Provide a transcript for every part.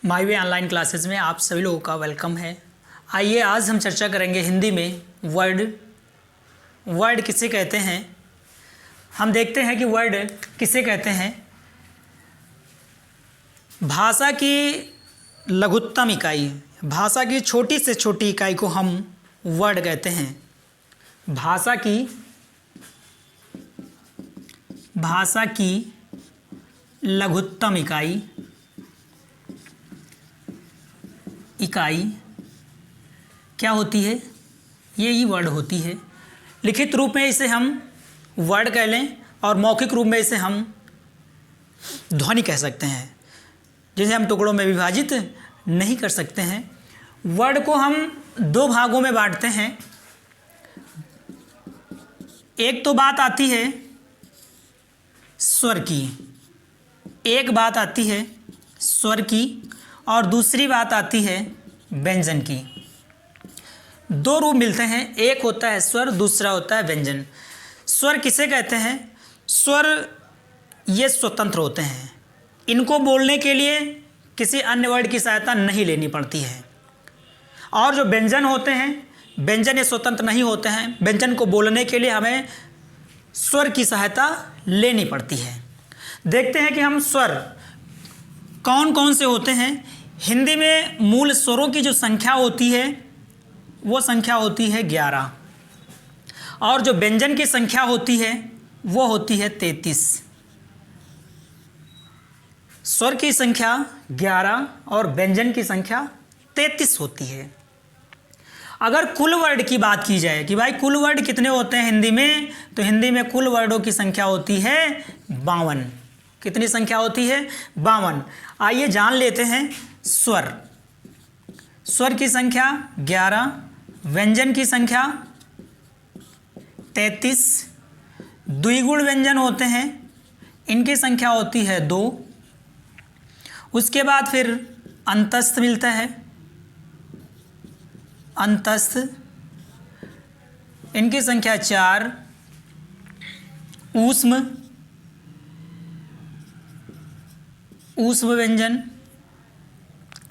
माई वे online classes में आप सभी लोगों का वेलकम है। आइए आज हम चर्चा करेंगे हिंदी में वर्ड किसे कहते हैं। हम देखते हैं कि वर्ड किसे कहते हैं। भाषा की लघुत्तम इकाई, भाषा की छोटी से छोटी इकाई को हम वर्ड कहते हैं। भाषा की लघुत्तम इकाई क्या होती है? ये ही वर्ड होती है। लिखित रूप में इसे हम वर्ड कह लें और मौखिक रूप में इसे हम ध्वनि कह सकते हैं, जिसे हम टुकड़ों में विभाजित नहीं कर सकते हैं। वर्ड को हम दो भागों में बांटते हैं। एक तो बात आती है स्वर की, एक बात आती है स्वर की और दूसरी बात आती है व्यंजन की। दो रूप मिलते हैं, एक होता है स्वर, दूसरा होता है व्यंजन। स्वर किसे कहते हैं? स्वर ये स्वतंत्र होते हैं, इनको बोलने के लिए किसी अन्य वर्ड की सहायता नहीं लेनी पड़ती है। और जो व्यंजन होते हैं, व्यंजन ये स्वतंत्र नहीं होते हैं, व्यंजन को बोलने के लिए हमें स्वर की सहायता लेनी पड़ती है। देखते हैं कि हम स्वर कौन कौन से होते हैं। हिंदी में मूल स्वरों की जो संख्या होती है वो संख्या होती है 11 और जो व्यंजन की संख्या होती है वो होती है 33। स्वर की संख्या 11 और व्यंजन की संख्या 33 होती है। अगर कुल वर्ड की बात की जाए कि भाई कुल वर्ड कितने होते हैं हिंदी में, तो हिंदी में कुल वर्डों की संख्या होती है 52। कितनी संख्या होती है? 52। आइए जान लेते हैं स्वर। स्वर की संख्या 11, व्यंजन की संख्या 33। द्विगुण व्यंजन होते हैं, इनकी संख्या होती है 2। उसके बाद फिर अंतस्थ मिलता है, अंतस्थ, इनकी संख्या 4। ऊष्म व्यंजन,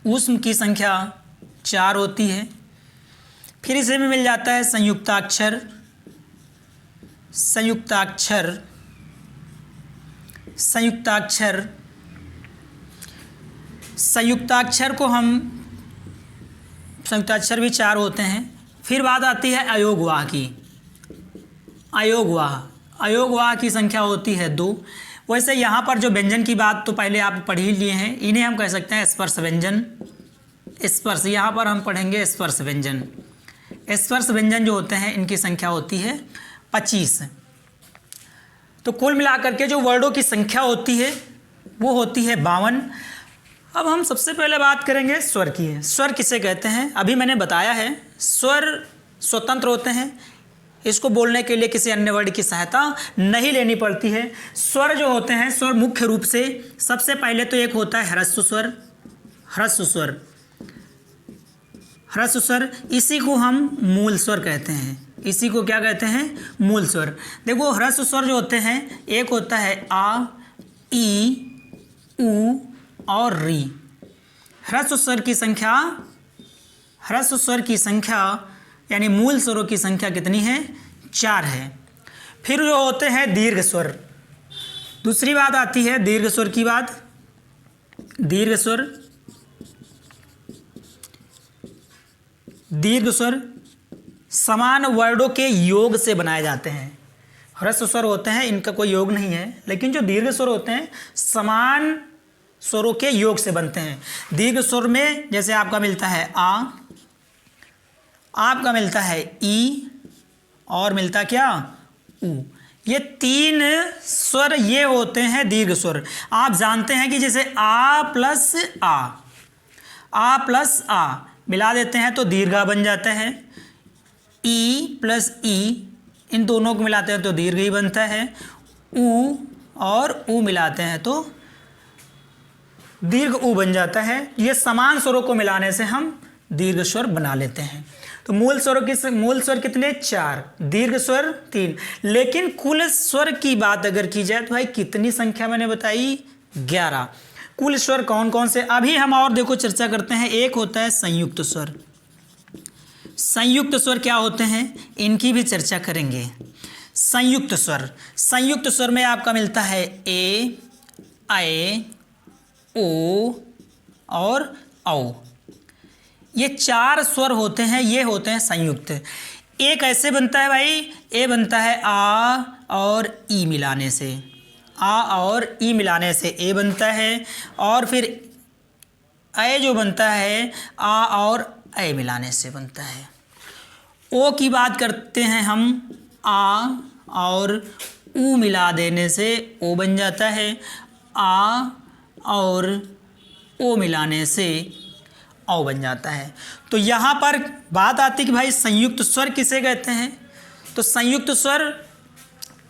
ऊष्म की संख्या 4 होती है। फिर इसे में मिल जाता है संयुक्ताक्षर। संयुक्ताक्षर को हम संयुक्ताक्षर भी 4 होते हैं। फिर बात आती है अयोगवाह की। अयोगवाह की संख्या होती है 2। वैसे यहाँ पर जो व्यंजन की बात तो पहले आप पढ़ ही लिए हैं, इन्हें हम कह सकते हैं स्पर्श व्यंजन। स्पर्श, यहाँ पर हम पढ़ेंगे स्पर्श व्यंजन। स्पर्श व्यंजन जो होते हैं इनकी संख्या होती है 25। तो कुल मिलाकर के जो वर्डों की संख्या होती है वो होती है 52। अब हम सबसे पहले बात करेंगे स्वर की। स्वर किसे कहते हैं? अभी मैंने बताया है स्वर स्वतंत्र होते हैं, इसको बोलने के लिए किसी अन्य वर्ड की सहायता नहीं लेनी पड़ती है। स्वर जो होते हैं, स्वर मुख्य रूप से सबसे पहले तो एक होता है ह्रस्व स्वर। इसी को हम मूल स्वर कहते हैं। इसी को क्या कहते हैं? मूल स्वर। देखो ह्रस्व स्वर जो होते हैं, एक होता है आ, ई, उ और री। ह्रस्व स्वर की संख्या यानी मूल स्वरों की संख्या कितनी है? 4 है। फिर जो होते हैं दीर्घ स्वर। दूसरी बात आती है दीर्घ स्वर की बात। दीर्घ स्वर समान वर्डों के योग से बनाए जाते हैं। ह्रस्व स्वर होते हैं, इनका कोई योग नहीं है, लेकिन जो दीर्घ स्वर होते हैं समान स्वरों के योग से बनते हैं। दीर्घ स्वर में जैसे आपका मिलता है आ, आपका मिलता है ई और मिलता क्या? उ। ये 3 स्वर ये होते हैं दीर्घ स्वर। आप जानते हैं कि जैसे आ प्लस आ मिला देते हैं तो दीर्घा बन जाता है। ई प्लस ई, इन दोनों को मिलाते हैं तो दीर्घ ही बनता है। उ और उ मिलाते हैं तो दीर्घ उ बन जाता है। ये समान स्वरों को मिलाने से हम दीर्घ स्वर बना लेते हैं। तो मूल स्वर कितने? 4, दीर्घ स्वर 3। लेकिन कुल स्वर की बात अगर की जाए तो भाई कितनी संख्या मैंने बताई? 11। कुल स्वर कौन कौन से, अभी हम और देखो चर्चा करते हैं। एक होता है संयुक्त स्वर। संयुक्त स्वर क्या होते हैं, इनकी भी चर्चा करेंगे। संयुक्त स्वर, संयुक्त स्वर में आपका मिलता है ए, ऐ, ओ और औ। ये 4 स्वर होते हैं, ये होते हैं संयुक्त। ए कैसे बनता है भाई, ए बनता है आ और ई मिलाने से, आ और ई मिलाने से ए बनता है। और फिर ऐ जो बनता है आ और ऐ मिलाने से बनता है। ओ की बात करते हैं हम, आ और ऊ मिला देने से ओ बन जाता है, आ और ओ मिलाने से औ बन जाता है। तो यहाँ पर बात आती कि भाई संयुक्त स्वर किसे कहते हैं। तो संयुक्त स्वर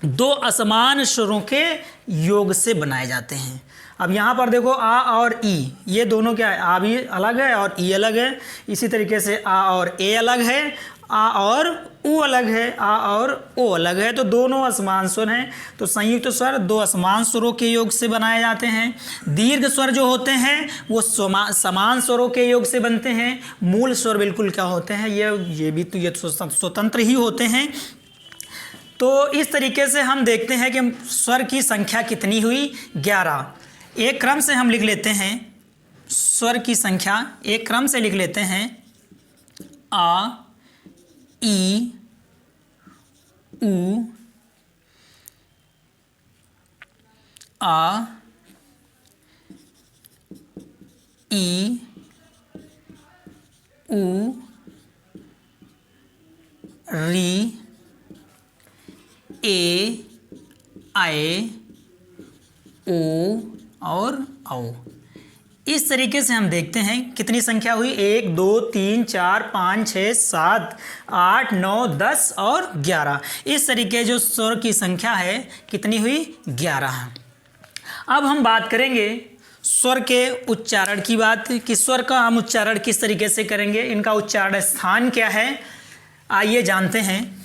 2 असमान स्वरों के योग से बनाए जाते हैं। अब यहाँ पर देखो आ और ई, ये दोनों क्या है, आ भी अलग है और ई अलग है। इसी तरीके से आ और ए अलग है, आ और ऊ अलग है, आ और ओ अलग है। तो दोनों असमान स्वर हैं। तो संयुक्त स्वर 2 असमान स्वरों के योग से बनाए जाते हैं। दीर्घ स्वर जो होते हैं वो समान स्वरों के योग से बनते हैं। मूल स्वर बिल्कुल क्या होते हैं, ये भी तो ये स्वतंत्र ही होते हैं। तो इस तरीके से हम देखते हैं कि स्वर की संख्या कितनी हुई, 11। एक क्रम से हम लिख लेते हैं स्वर की संख्या, एक क्रम से लिख लेते हैं। आ, ई, ऊ, आ, ई, ऊ, री, ए, ऐ, ओ और औ। इस तरीके से हम देखते हैं कितनी संख्या हुई, 1 2 3 4 5 6 7 8 9 10 और 11। इस तरीके जो स्वर की संख्या है कितनी हुई, 11। अब हम बात करेंगे स्वर के उच्चारण की बात, कि स्वर का हम उच्चारण किस तरीके से करेंगे, इनका उच्चारण स्थान क्या है, आइए जानते हैं।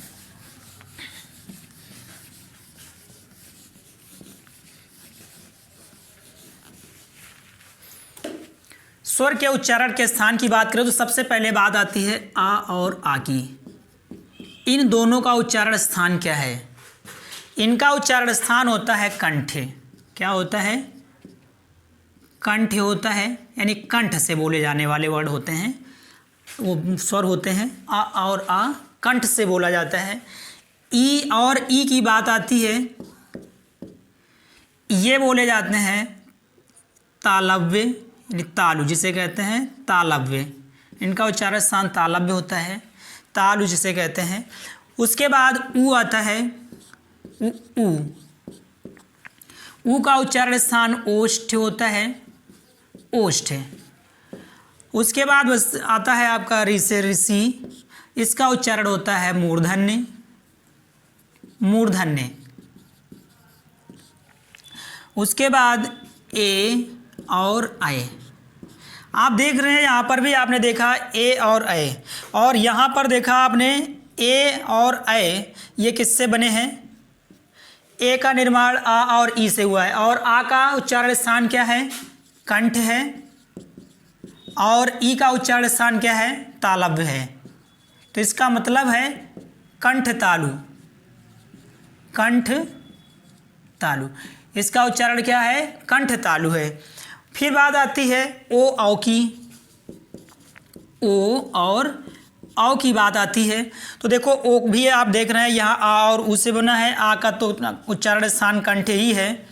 स्वर के उच्चारण के स्थान की बात करें तो सबसे पहले बात आती है आ और आ की। इन दोनों का उच्चारण स्थान क्या है, इनका उच्चारण स्थान होता है कंठ। क्या होता है, कंठ होता है, यानी कंठ से बोले जाने वाले वर्ड होते हैं, वो स्वर होते हैं। आ और आ कंठ से बोला जाता है। ई और ई की बात आती है, ये बोले जाते हैं तालव्य, यानी तालु जिसे कहते हैं तालव्य। इनका उच्चारण स्थान तालव्य होता है, तालु जिसे कहते हैं। उसके बाद ऊ आता है, ऊ, ऊ का उच्चारण स्थान ओष्ठ होता है, ओष्ठ। उसके बाद बस आता है आपका ऋ से ऋषि, इसका उच्चारण होता है मूर्धन्य, मूर्धन्य। उसके बाद ए और ऐ। आप देख रहे हैं यहाँ पर भी आपने देखा ए और ऐ, और यहाँ पर देखा आपने ए और ऐ, ये किससे बने हैं, ए का निर्माण आ और ई से हुआ है, और आ का उच्चारण स्थान क्या है, कंठ है, और ई का उच्चारण स्थान क्या है, तालव्य है। तो इसका मतलब है कंठ तालु, कंठ तालु, इसका उच्चारण क्या है, कंठ तालु है। फिर बात आती है ओ औ की, ओ और औ की बात आती है। तो देखो ओ भी आप देख रहे हैं यहाँ आ और ऊ से बना है, आ का तो उच्चारण स्थान कंठ ही है,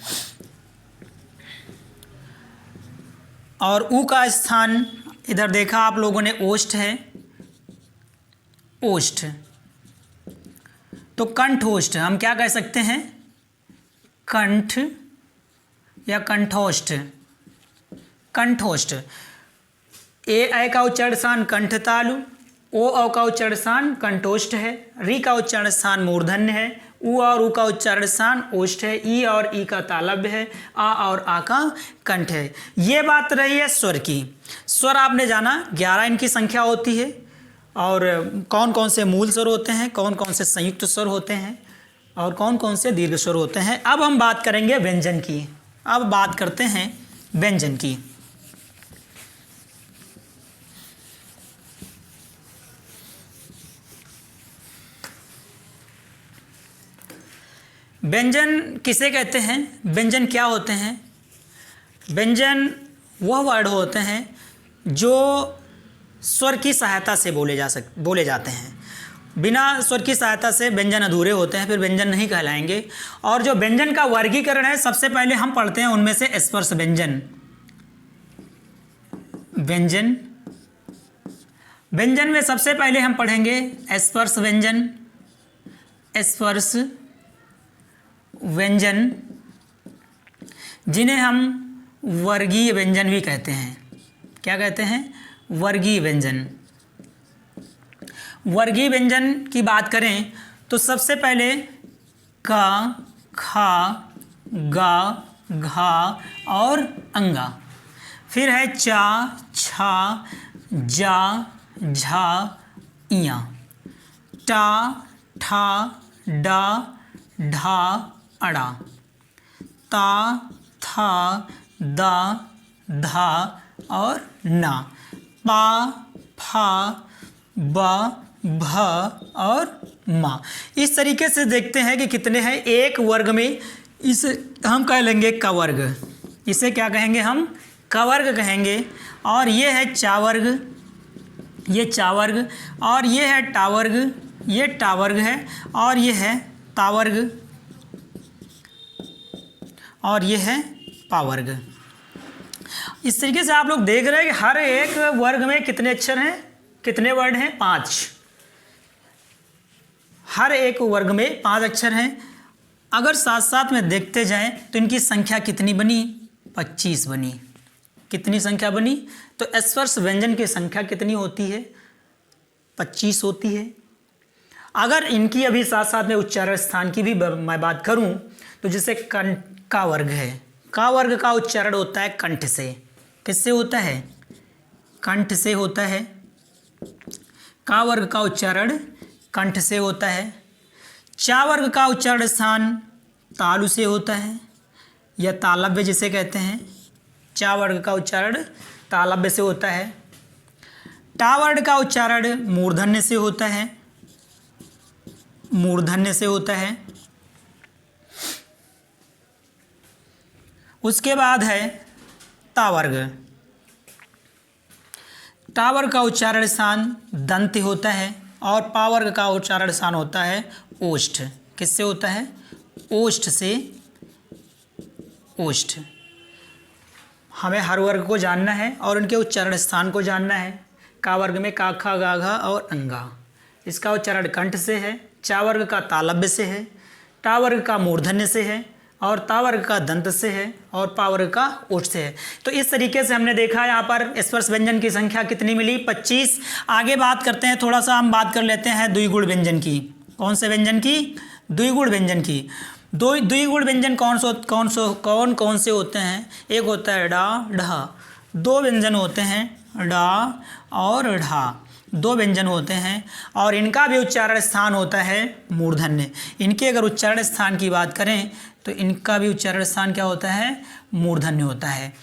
और ऊ का स्थान इधर देखा आप लोगों ने ओष्ठ है, ओष्ठ। तो कंठोष्ठ हम क्या कह सकते हैं, कंठ या कंठोष्ठ, कंठोष्ठ। ए ऐ का उच्चारण स्थान कंठ तालु, ओ औ का उच्चारण स्थान कंठोष्ठ है, री का उच्चारण स्थान मूर्धन्य है, ऊ और ऊ का उच्चारण स्थान ओष्ठ है, ई और ई का तालव्य है, आ और आ का कंठ है। ये बात रही है स्वर की। स्वर आपने जाना 11 इनकी संख्या होती है, और कौन कौन से मूल स्वर होते हैं, कौन कौन से संयुक्त स्वर होते हैं, और कौन कौन से दीर्घ स्वर होते हैं। अब हम बात करेंगे व्यंजन की। अब बात करते हैं व्यंजन की। व्यंजन किसे कहते हैं? व्यंजन क्या होते हैं? व्यंजन वह वर्ड होते हैं जो स्वर की सहायता से बोले जाते हैं। बिना स्वर की सहायता से व्यंजन अधूरे होते हैं, फिर व्यंजन नहीं कहलाएंगे। और जो व्यंजन का वर्गीकरण है सबसे पहले हम पढ़ते हैं उनमें से स्पर्श व्यंजन। व्यंजन में सबसे पहले हम पढ़ेंगे स्पर्श व्यंजन। स्पर्श व्यंजन जिन्हें हम वर्गीय व्यंजन भी कहते हैं। क्या कहते हैं? वर्गीय व्यंजन। वर्गीय व्यंजन की बात करें तो सबसे पहले का, खा, गा, घा और अंगा। फिर है चा, छा, जा, झा, इया। टा, ठा, डा, ढा, अड़ा। ता, था, दा, धा और ना। पा, फा, बा, भ और मा। इस तरीके से देखते हैं कि कितने हैं एक वर्ग में। इसे हम कह लेंगे कवर्ग। इसे क्या कहेंगे हम? कवर्ग कहेंगे। और ये है चावर्ग, ये चावर्ग। और ये है टावर्ग, ये टावर्ग है। और ये है तावर्ग, और ये है पावर्ग। इस तरीके से आप लोग देख रहे हैं कि हर एक वर्ग में कितने अक्षर हैं, कितने वर्ड हैं? 5। हर एक वर्ग में 5 अक्षर हैं। अगर साथ साथ में देखते जाएं तो इनकी संख्या कितनी बनी? 25 बनी। कितनी संख्या बनी? तो स्पर्श व्यंजन की संख्या कितनी होती है? 25 होती है। अगर इनकी अभी साथ साथ में उच्चारण स्थान की भी मैं बात करूं तो जैसे का वर्ग है, का वर्ग का उच्चारण होता है कंठ से। किससे होता है? कंठ से होता है। का वर्ग का उच्चारण कंठ से होता है। चा वर्ग का उच्चारण स्थान तालु से होता है, या तालव्य जिसे कहते हैं। चा वर्ग का उच्चारण तालव्य से होता है। टा वर्ग का उच्चारण मूर्धन्य से होता है, मूर्धन्य से होता है। उसके बाद है तावर्ग। टावर्ग का उच्चारण स्थान दंत होता है, और पावर्ग का उच्चारण स्थान होता है ओष्ठ। किससे होता है? ओष्ठ से। ओष्ठ। हमें हर वर्ग को जानना है और उनके उच्चारण स्थान को जानना है। का वर्ग में का, खा, गा, घा और अंगा, इसका उच्चारण कंठ से है। चा वर्ग का तालव्य से है। टा वर्ग का मूर्धन्य से है, और ता वर्ग का दंत से है, और पा वर्ग का ओष्ठ से है। तो इस तरीके से हमने देखा यहाँ पर स्पर्श व्यंजन की संख्या कितनी मिली? 25। आगे बात करते हैं, थोड़ा सा हम बात कर लेते हैं द्विगुण व्यंजन की। कौन से व्यंजन की? द्विगुण व्यंजन की। द्विगुण व्यंजन कौन से होते हैं? एक होता है डा, ढा। 2 व्यंजन होते हैं, डा और ढा। 2 व्यंजन होते हैं, और इनका भी उच्चारण स्थान होता है मूर्धन्य। इनके अगर उच्चारण स्थान की बात करें तो इनका भी उच्चारण स्थान क्या होता है? मूर्धन्य होता है।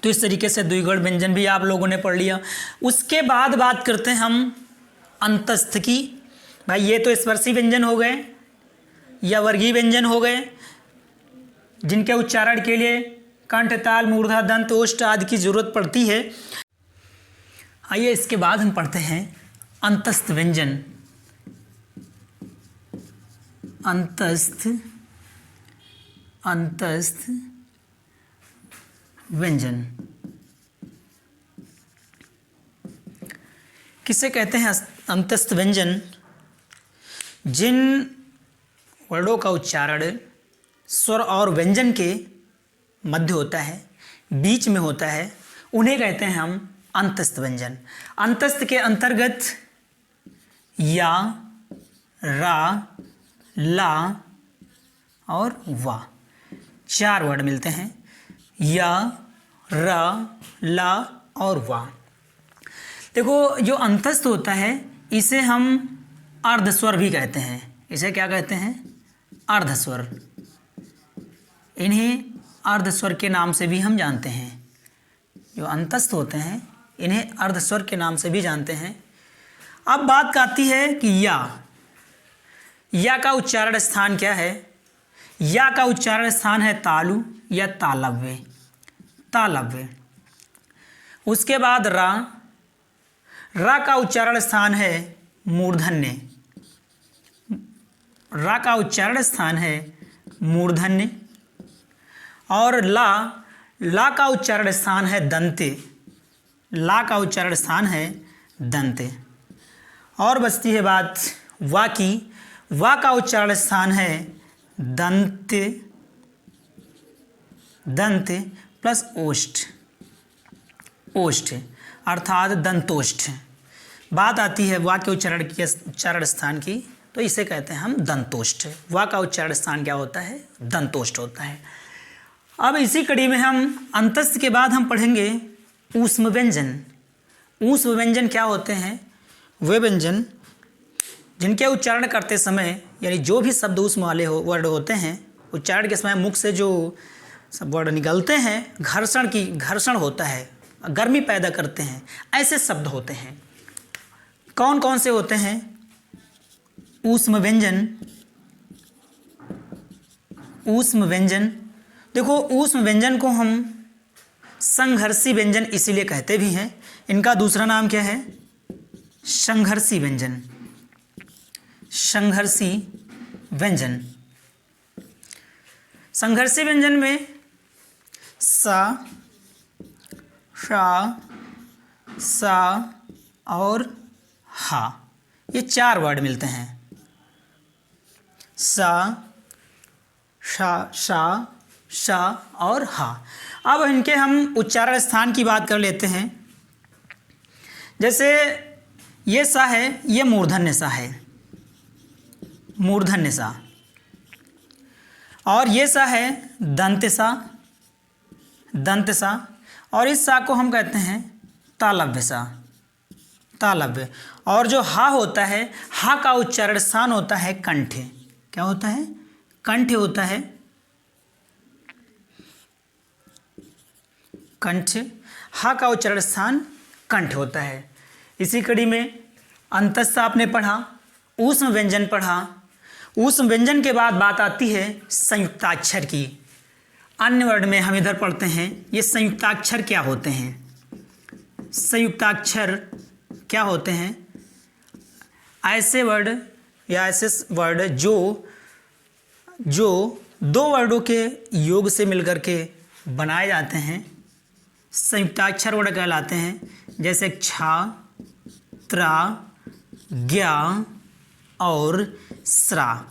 तो इस तरीके से द्विगुण व्यंजन भी आप लोगों ने पढ़ लिया। उसके बाद बात करते हैं हम अंतस्थ की। भाई ये तो स्पर्शी व्यंजन हो गए या वर्गीय व्यंजन हो गए, जिनके उच्चारण के लिए कंठ, ताल, मूर्धा, दंत, ओष्ठ आदि की जरूरत पड़ती है। आइए इसके बाद हम पढ़ते हैं अंतस्थ व्यंजन। अंतस्थ व्यंजन किसे कहते हैं? अंतस्थ व्यंजन जिन वर्णों का उच्चारण स्वर और व्यंजन के मध्य होता है, बीच में होता है, उन्हें कहते हैं हम अंतस्थ व्यंजन। अंतस्थ के अंतर्गत या, रा, ला और वा 4 वर्ड मिलते हैं। या, रा, ला और वा। देखो जो अंतस्थ होता है इसे हम अर्धस्वर भी कहते हैं। इसे क्या कहते हैं? अर्धस्वर। इन्हें अर्धस्वर के नाम से भी हम जानते हैं। जो अंतस्थ होते हैं इन्हें अर्धस्वर के नाम से भी जानते हैं। अब बात आती है कि या का उच्चारण स्थान क्या है। या का उच्चारण स्थान है तालु या तालव्य, तालव्य। उसके बाद रा का उच्चारण स्थान है मूर्धन्य, रा का उच्चारण स्थान है मूर्धन्य। और ला का उच्चारण स्थान है दंते, ला का उच्चारण स्थान है दंते। और बचती है बात वा की। वा का उच्चारण स्थान है दंते, दंते प्लस ओष्ठ, ओष्ठ अर्थात दंतोष्ठ। बात आती है वा के उच्चारण स्थान की, तो इसे कहते हैं हम दंतोष्ठ। वा का उच्चारण स्थान क्या होता है, दंतोष्ठ होता है। अब इसी कड़ी में हम अंतस्थ के बाद हम पढ़ेंगे ऊष्म व्यंजन। ऊष्म व्यंजन क्या होते हैं, वे व्यंजन जिनके उच्चारण करते समय यानी जो भी शब्द ऊष्म वाले वर्ड होते हैं, उच्चारण के समय मुख से जो सब वर्ड निकलते हैं, घर्षण होता है, गर्मी पैदा करते हैं, ऐसे शब्द होते हैं। कौन कौन से होते हैं ऊष्म व्यंजन। ऊष्म व्यंजन देखो, ऊष्म व्यंजन को हम संघर्षी व्यंजन इसीलिए कहते भी हैं। इनका दूसरा नाम क्या है, संघर्षी व्यंजन, संघर्षी व्यंजन। संघर्षी व्यंजन में सा, शा, सा और हा, ये 4 वर्ड मिलते हैं। सा, शा, शा और हा। अब इनके हम उच्चारण स्थान की बात कर लेते हैं। जैसे ये सा है, ये मूर्धन्य सा है, मूर्धन्य सा। और ये सा है दंत सा, दंत सा। और इस सा को हम कहते हैं तालव्य सा, तालव्य। और जो हा होता है, हा का उच्चारण स्थान होता है कंठ। क्या होता है, कंठ होता है, कंठ। हा का उच्चारण स्थान कंठ होता है। इसी कड़ी में अंतस्थ आपने पढ़ा, ऊष्म व्यंजन पढ़ा। ऊष्म व्यंजन के बाद बात आती है संयुक्ताक्षर की। अन्य वर्ड में हम इधर पढ़ते हैं, ये संयुक्ताक्षर क्या होते हैं। संयुक्ताक्षर क्या होते हैं, ऐसे वर्ड या ऐसे वर्ड जो 2 वर्डों के योग से मिलकर के बनाए जाते हैं, संयुक्ताक्षर वर्ड कहलाते हैं। जैसे छा, त्रा, ज्ञा और स्रा,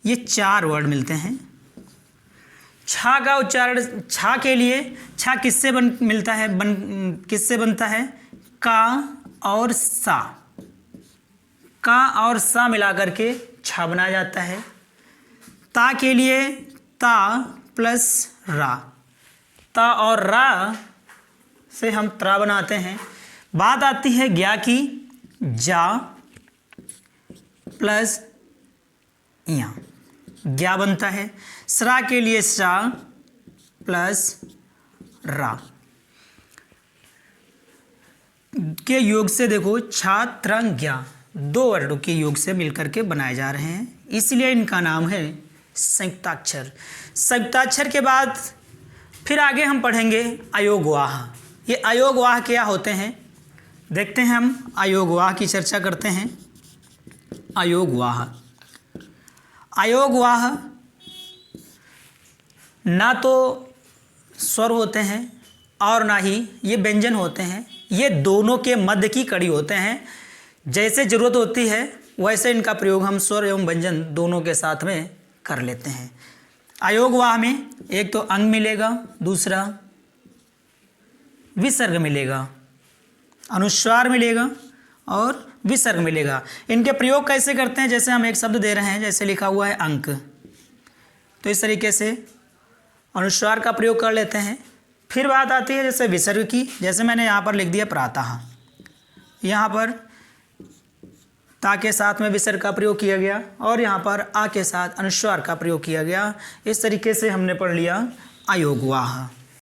ये 4 वर्ड मिलते हैं। छा का उच्चारण, छा के लिए छा किससे मिलता है, किससे बनता है, का और सा, का और सा मिलाकर के छा बनाया जाता है। ता के लिए ता प्लस रा, ता और रा से हम त्रा बनाते हैं। बात आती है ज्ञा की, जा प्लस या, ज्ञा बनता है। स्रा के लिए सा प्लस रा के योग से देखो छात्रंग ज्ञा 2 वर्डों के योग से मिलकर के बनाए जा रहे हैं, इसलिए इनका नाम है संयुक्ताक्षर। संयुक्ताक्षर के बाद फिर आगे हम पढ़ेंगे अयोगवाह। ये अयोगवाह क्या होते हैं, देखते हैं हम अयोगवाह की चर्चा करते हैं। अयोगवाह, अयोगवाह ना तो स्वर होते हैं और ना ही ये व्यंजन होते हैं, ये दोनों के मध्य की कड़ी होते हैं। जैसे ज़रूरत होती है वैसे इनका प्रयोग हम स्वर एवं व्यंजन दोनों के साथ में कर लेते हैं। अयोगवाह में एक तो अंग मिलेगा, दूसरा विसर्ग मिलेगा, अनुस्वार मिलेगा और विसर्ग मिलेगा। इनके प्रयोग कैसे करते हैं, जैसे हम एक शब्द दे रहे हैं, जैसे लिखा हुआ है अंक, तो इस तरीके से अनुस्वार का प्रयोग कर लेते हैं। फिर बात आती है जैसे विसर्ग की, जैसे मैंने यहाँ पर लिख दिया प्रातः, यहाँ पर ता के साथ में विसर्ग का प्रयोग किया गया और यहाँ पर आ के साथ अनुस्वार का प्रयोग किया गया। इस तरीके से हमने पढ़ लिया अयोगवाह।